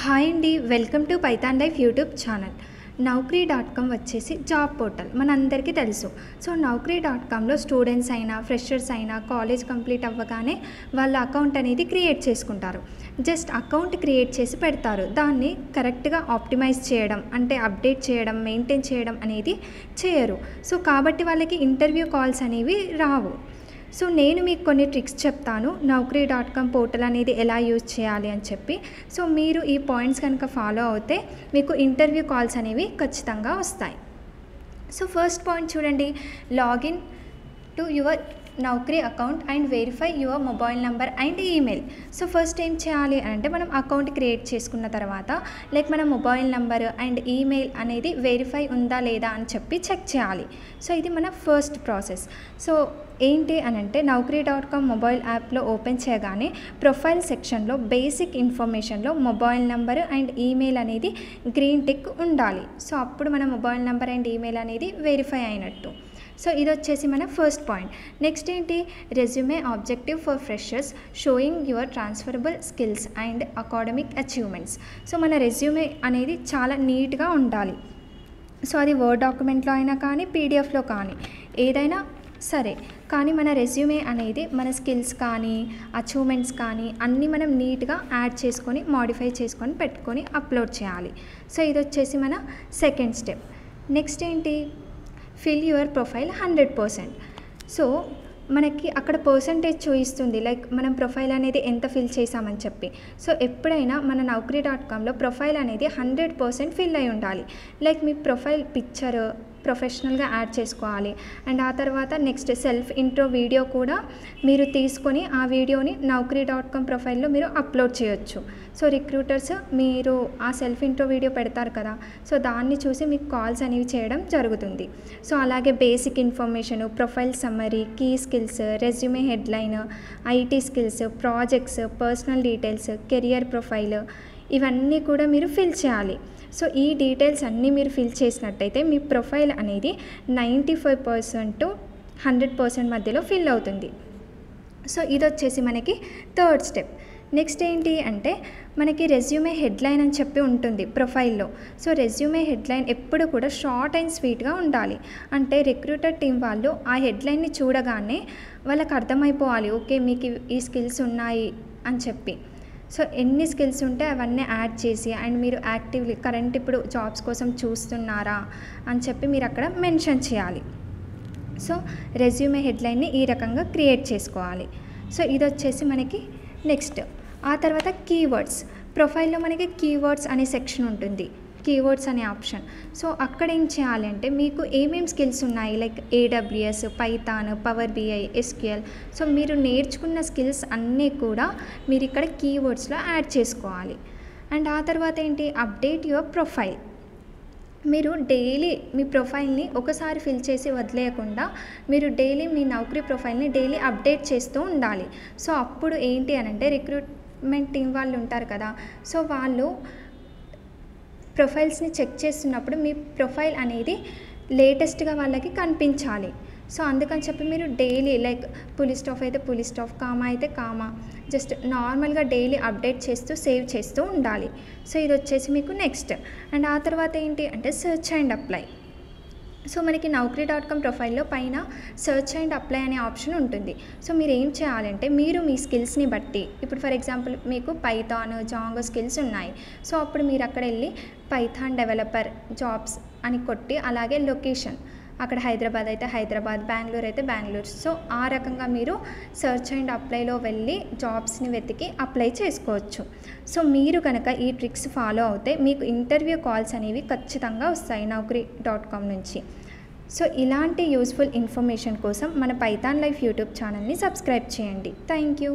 Hi అండి, welcome to python life YouTube channel. నౌకరీ.com వచ్చేసి జాబ్ పోర్టల్ మనందరికీ తెలుసు. సో నౌకరీ.comలో స్టూడెంట్స్ అయినా ఫ్రెషర్స్ అయినా కాలేజ్ కంప్లీట్ అవ్వగానే వాళ్ళ అకౌంట్ అనేది క్రియేట్ చేసుకుంటారు. జస్ట్ అకౌంట్ క్రియేట్ చేసి పెడతారు. దాన్ని కరెక్ట్గా ఆప్టిమైజ్ చేయడం అంటే అప్డేట్ చేయడం, మెయింటైన్ చేయడం అనేది చేయరు. సో కాబట్టి వాళ్ళకి ఇంటర్వ్యూ కాల్స్ అనేవి రావు. సో నేను మీకు కొన్ని ట్రిక్స్ చెప్తాను నౌకరీ.com పోర్టల్ అనేది ఎలా యూజ్ చేయాలి అని చెప్పి. సో మీరు ఈ పాయింట్స్ కనుక ఫాలో అవుతే మీకు ఇంటర్వ్యూ కాల్స్ అనేవి ఖచ్చితంగా వస్తాయి. సో ఫస్ట్ పాయింట్ చూడండి, login to your Naukri account and verify your mobile number and email. So first ఏం చేయాలి అంటే మనం అకౌంట్ క్రియేట్ చేసుకున్న తర్వాత మన మొబైల్ నెంబర్ అండ్ ఈమెయిల్ అనేది వెరిఫై ఉందా లేదా అని చెప్పి చెక్ చేయాలి. సో ఇది మన ఫస్ట్ ప్రాసెస్. సో ఏంటి అని అంటే నౌకరీ.com మొబైల్ యాప్లో ఓపెన్ చేయగానే ప్రొఫైల్ సెక్షన్లో బేసిక్ ఇన్ఫర్మేషన్లో మొబైల్ నెంబర్ అండ్ ఈమెయిల్ అనేది గ్రీన్ టిక్ ఉండాలి. సో అప్పుడు మన మొబైల్ నెంబర్ అండ్ ఈమెయిల్ అనేది వెరిఫై అయినట్టు. సో ఇది వచ్చేసి మన ఫస్ట్ పాయింట్. నెక్స్ట్ ఏంటి, resume objective for freshers showing your transferable skills and academic achievements. So మన రెజ్యూమే అనేది చాలా నీట్గా ఉండాలి. సో అది వర్డ్ డాక్యుమెంట్లో అయినా కానీ పీడిఎఫ్లో కానీ ఏదైనా సరే, కానీ మన రెజ్యూమే అనేది మన స్కిల్స్ కానీ అచీవ్మెంట్స్ కానీ అన్నీ మనం నీట్గా యాడ్ చేసుకొని మాడిఫై చేసుకొని పెట్టుకొని అప్లోడ్ చేయాలి. సో ఇది వచ్చేసి మన సెకండ్ స్టెప్. నెక్స్ట్ ఏంటి, ఫిల్ యువర్ ప్రొఫైల్ 100%. సో మనకి అక్కడ పర్సంటేజ్ చూపిస్తుంది మనం ప్రొఫైల్ అనేది ఎంత ఫిల్ చేసామని చెప్పి. సో ఎప్పుడైనా మన నౌకరీ.comలో ప్రొఫైల్ అనేది 100% ఫిల్ అయి ఉండాలి. మీ ప్రొఫైల్ పిక్చర్ ప్రొఫెషనల్గా యాడ్ చేసుకోవాలి. అండ్ ఆ తర్వాత నెక్స్ట్ సెల్ఫ్ ఇంట్రో వీడియో కూడా మీరు తీసుకొని ఆ వీడియోని నౌకరీ.com ప్రొఫైల్లో మీరు అప్లోడ్ చేయొచ్చు. సో రిక్రూటర్స్ మీరు ఆ సెల్ఫ్ ఇంట్రో వీడియో పెడతారు కదా, సో దాన్ని చూసి మీకు కాల్స్ అనేవి చేయడం జరుగుతుంది. సో అలాగే basic information, profile summary, key skills, resume headline, IT skills, projects, personal details, career profile, ఇవన్నీ కూడా మీరు ఫిల్ చేయాలి. సో ఈ డీటెయిల్స్ అన్నీ మీరు ఫిల్ చేసినట్టయితే మీ ప్రొఫైల్ అనేది 95% to 100% మధ్యలో ఫిల్ అవుతుంది. సో ఇది వచ్చేసి మనకి థర్డ్ స్టెప్. నెక్స్ట్ ఏంటి అంటే మనకి రెజ్యూమే హెడ్లైన్ అని చెప్పి ఉంటుంది ప్రొఫైల్లో. సో రెజ్యూమే హెడ్లైన్ ఎప్పుడు కూడా షార్ట్ అండ్ స్వీట్గా ఉండాలి. అంటే రిక్రూటర్ టీం వాళ్ళు ఆ హెడ్లైన్ని చూడగానే వాళ్ళకి అర్థమైపోవాలి, ఓకే మీకు ఈ స్కిల్స్ ఉన్నాయి అని చెప్పి. సో ఎన్ని స్కిల్స్ ఉంటే అవన్నీ యాడ్ చేసి అండ్ మీరు యాక్టివ్లీ కరెంట్ ఇప్పుడు జాబ్స్ కోసం చూస్తున్నారా అని చెప్పి మీరు అక్కడ మెన్షన్ చేయాలి. సో రెజ్యూమే హెడ్లైన్ని ఈ రకంగా క్రియేట్ చేసుకోవాలి. సో ఇది వచ్చేసి మనకి నెక్స్ట్. ఆ తర్వాత కీవర్డ్స్. ప్రొఫైల్లో మనకి కీవర్డ్స్ అనే సెక్షన్ ఉంటుంది, కీవర్డ్స్ అనే ఆప్షన్. సో అక్కడ ఏం చేయాలంటే మీకు ఏమేమి స్కిల్స్ ఉన్నాయి AWS, Python, power BI, SQL. So మీరు నేర్చుకున్న స్కిల్స్ అన్నీ కూడా మీరు ఇక్కడ కీవర్డ్స్లో యాడ్ చేసుకోవాలి. అండ్ ఆ తర్వాత ఏంటి, అప్డేట్ యువర్ ప్రొఫైల్. మీరు డైలీ మీ ప్రొఫైల్ని ఒకసారి ఫిల్ చేసి వదిలేయకుండా మీరు డైలీ మీ నౌకరీ ప్రొఫైల్ని డైలీ అప్డేట్ చేస్తూ ఉండాలి. సో అప్పుడు ఏంటి అని అంటే రిక్రూట్మెంట్ టీం వాళ్ళు ఉంటారు కదా, సో వాళ్ళు ప్రొఫైల్స్ని చెక్ చేస్తున్నప్పుడు మీ ప్రొఫైల్ అనేది లేటెస్ట్గా వాళ్ళకి కనిపించాలి. సో అందుకని చెప్పి మీరు డైలీ పులి స్టాఫ్ అయితే పులి స్టాఫ్, కామా అయితే కామా, జస్ట్ నార్మల్గా డైలీ అప్డేట్ చేస్తూ సేవ్ చేస్తూ ఉండాలి. సో ఇది వచ్చేసి మీకు నెక్స్ట్. అండ్ ఆ తర్వాత ఏంటి అంటే సెర్చ్ అండ్ అప్లై. సో మనకి నౌకరీ.com ప్రొఫైల్లో పైన సెర్చ్ అండ్ అప్లై అనే ఆప్షన్ ఉంటుంది. సో మీరు ఏం చేయాలంటే మీరు మీ స్కిల్స్ని బట్టి, ఇప్పుడు ఫర్ ఎగ్జాంపుల్ మీకు పైథాన్, జాంగో స్కిల్స్ ఉన్నాయి. సో అప్పుడు మీరు అక్కడ వెళ్ళి పైథాన్ డెవలపర్ జాబ్స్ అని కొట్టి అలాగే లొకేషన్ అక్కడ హైదరాబాద్ అయితే హైదరాబాద్, బెంగళూరు అయితే బెంగళూరు. సో ఆ రకంగా మీరు సెర్చ్ అండ్ అప్లైలో వెళ్ళి జాబ్స్ని వెతికి అప్లై చేసుకోవచ్చు. సో మీరు కనుక ఈ ట్రిక్స్ ఫాలో అవుతే మీకు ఇంటర్వ్యూ కాల్స్ అనేవి ఖచ్చితంగా వస్తాయి నౌకరీ.com నుంచి. సో ఇలాంటి యూస్ఫుల్ ఇన్ఫర్మేషన్ కోసం మన పైథాన్ లైఫ్ యూట్యూబ్ ఛానల్ని సబ్స్క్రైబ్ చేయండి. Thank you.